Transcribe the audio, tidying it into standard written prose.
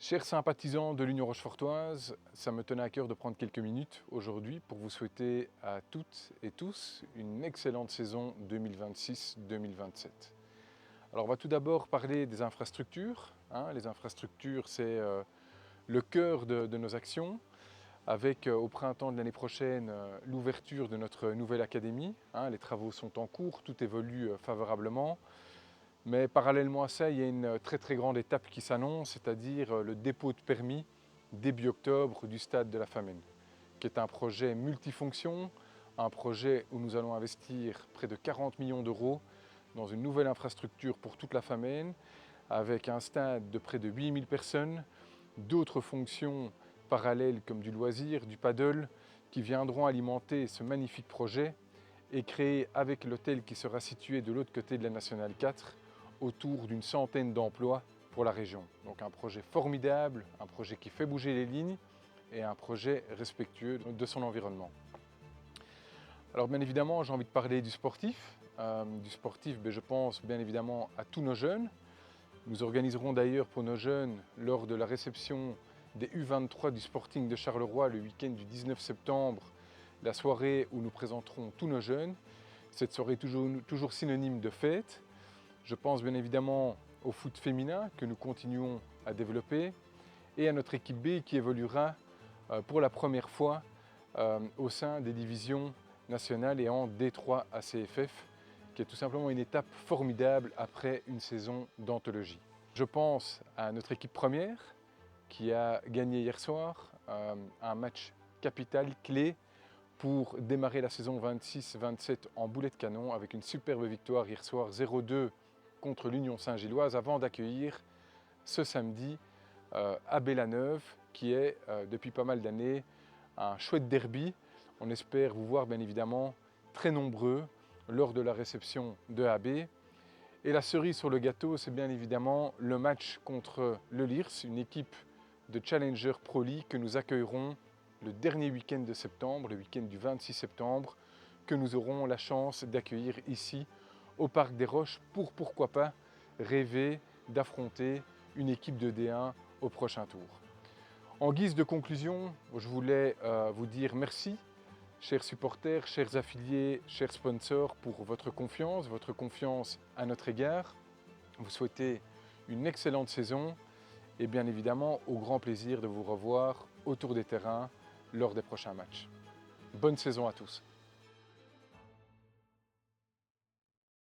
Chers sympathisants de l'Union Rochefortoise, ça me tenait à cœur de prendre quelques minutes aujourd'hui pour vous souhaiter à toutes et tous une excellente saison 2026-2027. Alors on va tout d'abord parler des infrastructures. Les infrastructures, c'est le cœur de nos actions, avec au printemps de l'année prochaine l'ouverture de notre nouvelle académie. Les travaux sont en cours, tout évolue favorablement. Mais parallèlement à ça, il y a une très grande étape qui s'annonce, c'est-à-dire le dépôt de permis début octobre du stade de la Famenne, qui est un projet multifonction, un projet où nous allons investir près de 40 millions d'euros dans une nouvelle infrastructure pour toute la Famenne, avec un stade de près de 8000 personnes, d'autres fonctions parallèles comme du loisir, du paddle, qui viendront alimenter ce magnifique projet et créer avec l'hôtel qui sera situé de l'autre côté de la Nationale 4 autour d'une centaine d'emplois pour la région. Donc un projet formidable, un projet qui fait bouger les lignes et un projet respectueux de son environnement. Alors bien évidemment, j'ai envie de parler du sportif. Je pense bien évidemment à tous nos jeunes. Nous organiserons d'ailleurs pour nos jeunes, lors de la réception des U23 du Sporting de Charleroi le week-end du 19 septembre, la soirée où nous présenterons tous nos jeunes. Cette soirée est toujours synonyme de fête. Je pense bien évidemment au foot féminin que nous continuons à développer et à notre équipe B qui évoluera pour la première fois au sein des divisions nationales et en D3 ACFF, qui est tout simplement une étape formidable après une saison d'anthologie. Je pense à notre équipe première qui a gagné hier soir un match capital, clé, pour démarrer la saison 26-27 en boulet de canon avec une superbe victoire hier soir 0-2 contre l'Union Saint-Gilloise avant d'accueillir ce samedi à Bellaneuve qui est depuis pas mal d'années un chouette derby. On espère vous voir bien évidemment très nombreux lors de la réception de AB. Et la cerise sur le gâteau, c'est bien évidemment le match contre le Lierse, une équipe de Challenger Pro League que nous accueillerons le dernier week-end de septembre, le week-end du 26 septembre, que nous aurons la chance d'accueillir ici au Parc des Roches pour, pourquoi pas, rêver d'affronter une équipe de D1 au prochain tour. En guise de conclusion, je voulais vous dire merci, chers supporters, chers affiliés, chers sponsors, pour votre confiance à notre égard. Vous souhaitez une excellente saison et bien évidemment au grand plaisir de vous revoir autour des terrains lors des prochains matchs. Bonne saison à tous.